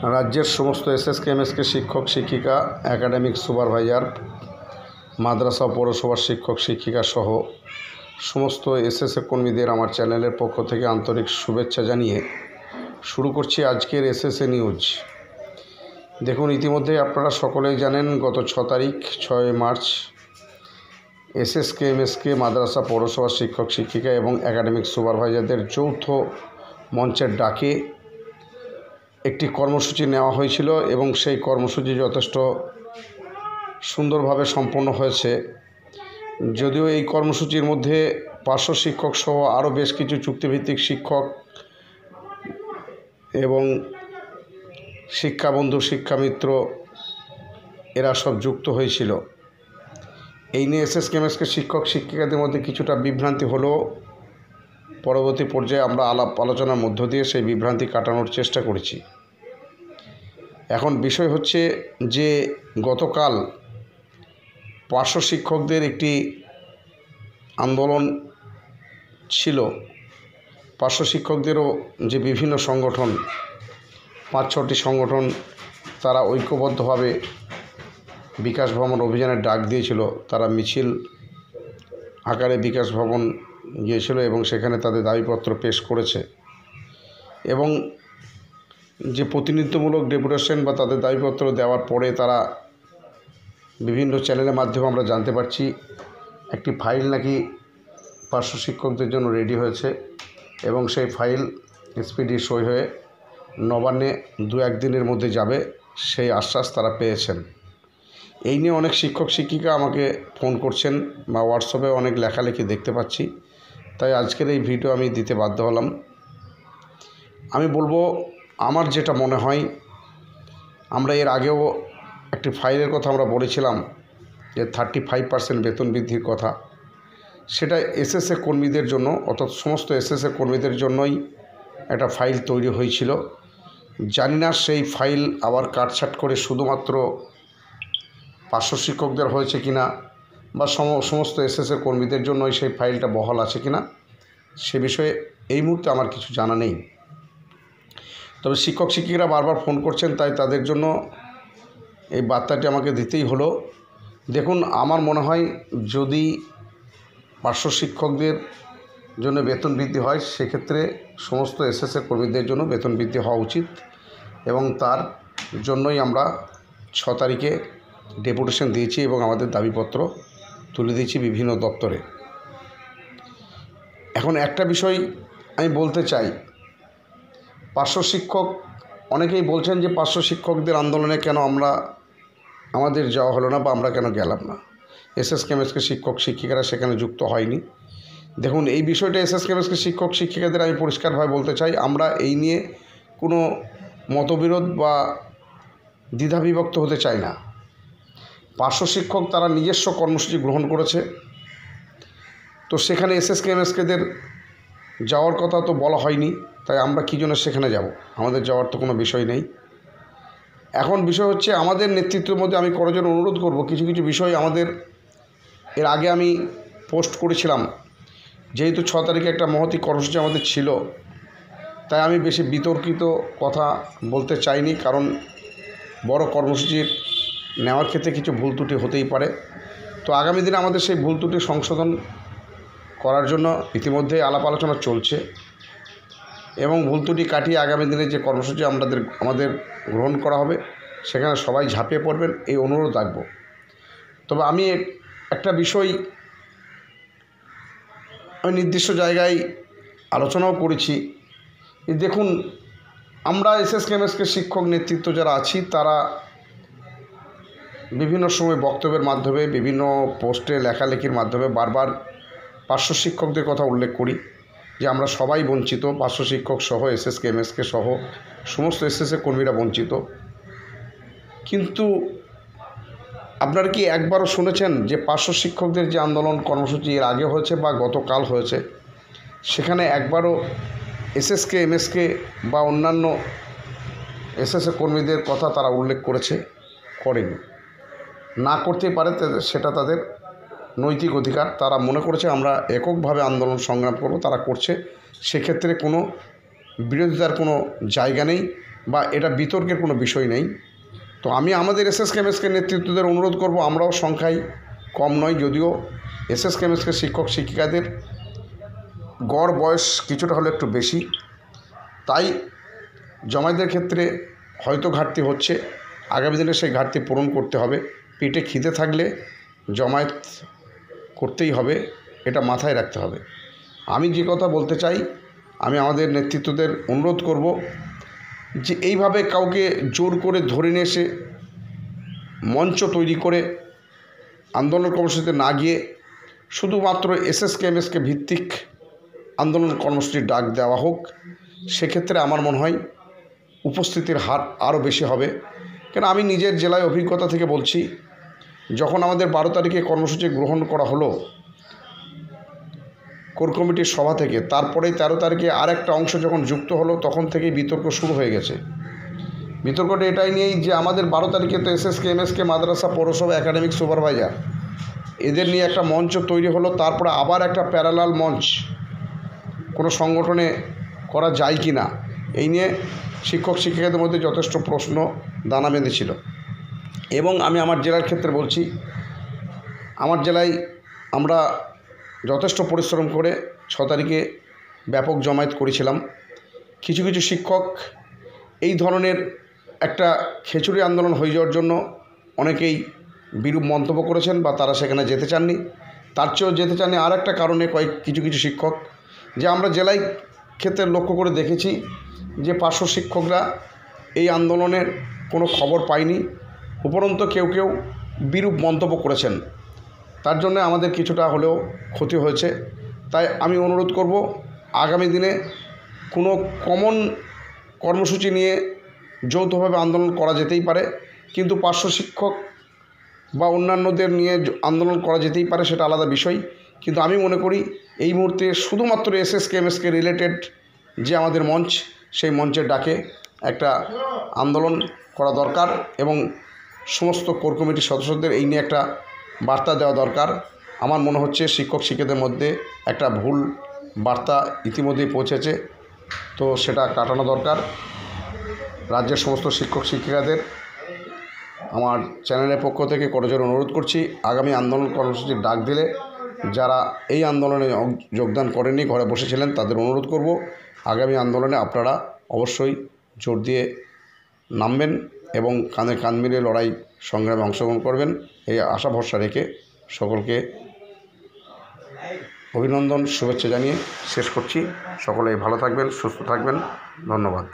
রাজ্যের সমস্ত SSK MSK শিক্ষক শিক্ষিকা, একাডেমিক সুপারভাইজার, মাদ্রাসা পৌরসভার শিক্ষক শিক্ষিকা সহ সমস্ত এসএসএ কর্মীদের আমার চ্যানেলের পক্ষ থেকে আন্তরিক শুভেচ্ছা জানিয়ে শুরু করছি আজকের এসএসএ নিউজ। দেখুন, ইতিমধ্যে আপনারা সকলেই জানেন গত 6 মার্চ এসএসকে এমএসকে মাদ্রাসা পৌরসভার শিক্ষক শিক্ষিকা এবং একাডেমিক সুপারভাইজারদের যৌথ মঞ্চের ডাকে একটি কর্মসূচি নেওয়া হয়েছিল এবং সেই কর্মসূচি যথেষ্ট সুন্দরভাবে সম্পন্ন হয়েছে। যদিও এই কর্মসূচির মধ্যে পার্শ্ব শিক্ষক সহ আরও বেশ কিছু চুক্তিভিত্তিক শিক্ষক এবং শিক্ষাবন্ধু শিক্ষামিত্র এরা সব যুক্ত হয়েছিল। এই নিয়ে এসএসকে এমএসকে শিক্ষক শিক্ষিকাদের মধ্যে কিছুটা বিভ্রান্তি হলেও পরবর্তী পর্যায়ে আমরা আলাপ আলোচনার মধ্য দিয়ে সেই বিভ্রান্তি কাটানোর চেষ্টা করেছি। এখন বিষয় হচ্ছে যে গতকাল পার্শ্ব শিক্ষকদের একটি আন্দোলন ছিল। পার্শ্ব শিক্ষকদেরও যে বিভিন্ন সংগঠন, 5-6টি সংগঠন, তারা ঐক্যবদ্ধভাবে বিকাশ ভবন অভিযানের ডাক দিয়েছিল। তারা মিছিল আকারে বিকাশ ভবন গিয়েছিল এবং সেখানে তাদের দাবিপত্র পেশ করেছে এবং যে প্রতিনিধিত্বমূলক ডেপুটেশন বা তাদের দাবিপত্র দেওয়ার পরে তারা বিভিন্ন চ্যানেলের মাধ্যমে আমরা জানতে পারছি একটি ফাইল নাকি পার্শ্ব শিক্ষকদের জন্য রেডি হয়েছে এবং সেই ফাইল স্পিডি সই হয়ে নবান্নে 2-1 দিনের মধ্যে যাবে, সেই আশ্বাস তারা পেয়েছেন। এই নিয়ে অনেক শিক্ষক শিক্ষিকা আমাকে ফোন করছেন বা হোয়াটসঅ্যাপে অনেক লেখালেখি দেখতে পাচ্ছি, তাই আজকের এই ভিডিও আমি দিতে বাধ্য হলাম। আমি বলবো, আমার যেটা মনে হয়, আমরা এর আগেও একটি ফাইলের কথা আমরা বলেছিলাম যে 35% বেতন বৃদ্ধির কথা। সেটা এসএসএ কর্মীদের জন্য, অর্থাৎ সমস্ত এসএসএ কর্মীদের জন্যই একটা ফাইল তৈরি হয়েছিল। জানি না সেই ফাইল আবার কাটছাট করে শুধুমাত্র পার্শ্ব শিক্ষকদের হয়েছে কিনা বা সমস্ত এসএসএ কর্মীদের জন্যই সেই ফাইলটা বহাল আছে কিনা, সে বিষয়ে এই মুহূর্তে আমার কিছু জানা নেই। তবে শিক্ষক শিক্ষিকারা বারবার ফোন করছেন, তাই তাদের জন্য এই বার্তাটি আমাকে দিতেই হলো। দেখুন, আমার মনে হয় যদি পার্শ্ব শিক্ষকদের জন্য বেতন বৃদ্ধি হয়, সেক্ষেত্রে সমস্ত এসএসএ কর্মীদের জন্য বেতন বৃদ্ধি হওয়া উচিত এবং তার জন্যই আমরা 6 তারিখে ডেপুটেশন দিয়েছি এবং আমাদের দাবিপত্র তুলে দিয়েছি বিভিন্ন দপ্তরে। এখন একটা বিষয় আমি বলতে চাই, পার্শ্ব শিক্ষক অনেকেই বলছেন যে পার্শ্ব শিক্ষকদের আন্দোলনে কেন আমাদের যাওয়া হলো না বা আমরা কেন গেলাম না, এসএসকে এমএসকে শিক্ষক শিক্ষিকারা সেখানে যুক্ত হয়নি। দেখুন, এই বিষয়টা এসএসকে এমএসকে শিক্ষক শিক্ষিকাদের আমি পরিষ্কারভাবে বলতে চাই, আমরা এই নিয়ে কোনো মতবিরোধ বা দ্বিধাবিভক্ত হতে চাই না। পার্শ্ব শিক্ষক তারা নিজস্ব কর্মসূচি গ্রহণ করেছে, তো সেখানে এসএসকে এমএসকেদের যাওয়ার কথা তো বলা হয়নি, তাই আমরা কী জন্য সেখানে যাব? আমাদের যাওয়ার তো কোনো বিষয় নেই। এখন বিষয় হচ্ছে, আমাদের নেতৃত্বের মধ্যে আমি কয়েকজন অনুরোধ করব, কিছু কিছু বিষয় আমাদের এর আগে আমি পোস্ট করেছিলাম। যেহেতু 6 তারিখে একটা মহতী কর্মসূচি আমাদের ছিল, তাই আমি বেশি বিতর্কিত কথা বলতে চাইনি, কারণ বড় কর্মসূচির নেওয়ার ক্ষেত্রে কিছু ভুল ত্রুটি হতেই পারে। তো আগামী দিনে আমাদের সেই ভুল ত্রুটি সংশোধন করার জন্য ইতিমধ্যেই আলাপ আলোচনা চলছে এবং ভুল ত্রুটি কাটিয়ে আগামী দিনে যে কর্মসূচি আমাদের গ্রহণ করা হবে, সেখানে সবাই ঝাঁপিয়ে পড়বেন, এই অনুরোধ রাখব। তবে আমি একটা বিষয় নির্দিষ্ট জায়গায় আলোচনাও করেছি। দেখুন, আমরা এসএসকে এমএসকে শিক্ষক নেতৃত্ব যারা আছি, তারা বিভিন্ন সময় বক্তব্যের মাধ্যমে, বিভিন্ন পোস্টে লেখালেখির মাধ্যমে বারবার পার্শ্ব শিক্ষকদের কথা উল্লেখ করি যে আমরা সবাই বঞ্চিত, পার্শ্ব শিক্ষক সহ এসএসকে এমএসকে সহ সমস্ত এসএসএ কর্মীরা বঞ্চিত। কিন্তু আপনারা কি একবারও শুনেছেন যে পার্শ্ব শিক্ষকদের যে আন্দোলন কর্মসূচি এর আগে হয়েছে বা গতকাল হয়েছে, সেখানে একবারও এসএসকে এমএসকে বা অন্যান্য এসএসএ কর্মীদের কথা তারা উল্লেখ করেনি? না করতেই পারে, সেটা তাদের নৈতিক অধিকার। তারা মনে করেছে আমরা এককভাবে আন্দোলন সংগ্রাম করব, তারা করছে, সেক্ষেত্রে কোনো বিরোধিতার কোনো জায়গা নেই। বা এটা বিতর্কের কোনো বিষয় নেই। তো আমি আমাদের এসএসকেএমএসকে নেতৃত্বদের অনুরোধ করব, আমরাও সংখ্যায় কম নয়, যদিও এসএসকেএমএসকে শিক্ষক শিক্ষিকাদের গড় বয়স কিছুটা হলে একটু বেশি, তাই জমায়েতের ক্ষেত্রে হয়তো ঘাটতি হচ্ছে। আগামী দিনে সেই ঘাটতি পূরণ করতে হবে। পেটে খিদে থাকলে জমায়েত করতেই হবে, এটা মাথায় রাখতে হবে। আমি যে কথা বলতে চাই, আমি আমাদের নেতৃত্বদের অনুরোধ করব যে এইভাবে কাউকে জোর করে ধরে নিয়ে এসে মঞ্চ তৈরি করে আন্দোলন কর্মসূচিতে না গিয়ে শুধুমাত্র এসএসকেএমএসকে ভিত্তিক আন্দোলন কর্মসূচির ডাক দেওয়া হোক। সেক্ষেত্রে আমার মনে হয় উপস্থিতির হার আরও বেশি হবে। কেন আমি নিজের জেলায় অভিজ্ঞতা থেকে বলছি, যখন আমাদের 12 তারিখে কর্মসূচি গ্রহণ করা হলো কোর কমিটির সভা থেকে, তারপরেই 13 তারিখে আরেকটা অংশ যখন যুক্ত হলো, তখন থেকেই বিতর্ক শুরু হয়ে গেছে। বিতর্কটা এটাই নিয়েই যে আমাদের 12 তারিখে তো এসএসকেএমএসকে মাদ্রাসা পৌরসভা একাডেমিক সুপারভাইজার এদের নিয়ে একটা মঞ্চ তৈরি হলো। তারপরে আবার একটা প্যারালাল মঞ্চ কোনো সংগঠনে করা যায় কি না, এই নিয়ে শিক্ষক শিক্ষিকাদের মধ্যে যথেষ্ট প্রশ্ন দানা বেঁধেছিল। এবং আমি আমার জেলার ক্ষেত্রে বলছি, আমার জেলায় আমরা যথেষ্ট পরিশ্রম করে 6 তারিখে ব্যাপক জমায়েত করেছিলাম। কিছু কিছু শিক্ষক এই ধরনের একটা খিচুড়ি আন্দোলন হয়ে যাওয়ার জন্য অনেকেই বিরূপ মন্তব্য করেছেন বা তারা সেখানে যেতে চাননি। তার চেয়েও যেতে চাননি আর একটা কারণে কিছু কিছু শিক্ষক, যে আমরা জেলায় ক্ষেত্রে লক্ষ্য করে দেখেছি যে পার্শ্ব শিক্ষকরা এই আন্দোলনের কোনো খবর পায়নি, উপরন্তু কেউ কেউ বিরূপ মন্তব্য করেছেন। তার জন্য আমাদের কিছুটা হলেও ক্ষতি হয়েছে। তাই আমি অনুরোধ করব, আগামী দিনে কোনো কমন কর্মসূচি নিয়ে যৌথভাবে আন্দোলন করা যেতেই পারে, কিন্তু পার্শ্ব শিক্ষক বা অন্যান্যদের নিয়ে আন্দোলন করা যেতেই পারে, সেটা আলাদা বিষয়। কিন্তু আমি মনে করি এই মুহূর্তে শুধুমাত্র এসএসকেএমএসকে রিলেটেড যে আমাদের মঞ্চ, সেই মঞ্চের ডাকে একটা আন্দোলন করা দরকার এবং সমস্ত কোর কমিটির সদস্যদের এই নিয়ে একটা বার্তা দেওয়া দরকার। আমার মনে হচ্ছে শিক্ষক শিক্ষকদের মধ্যে একটা ভুল বার্তা ইতিমধ্যেই পৌঁছেছে, তো সেটা কাটানো দরকার। রাজ্যের সমস্ত শিক্ষক শিক্ষিকাদের আমার চ্যানেলের পক্ষ থেকে করজোড়ে অনুরোধ করছি, আগামী আন্দোলন কর্মসূচির ডাক দিলে যারা এই আন্দোলনে যোগদান করেননি, ঘরে বসেছিলেন, তাদের অনুরোধ করব আগামী আন্দোলনে আপনারা অবশ্যই জোর দিয়ে নামবেন এবং কাঁধে কাঁধ মিলিয়ে লড়াই সংগ্রামে অংশগ্রহণ করবেন। এই আশা ভরসা রেখে সকলকে অভিনন্দন শুভেচ্ছা জানিয়ে শেষ করছি। সকলেই ভালো থাকবেন, সুস্থ থাকবেন। ধন্যবাদ।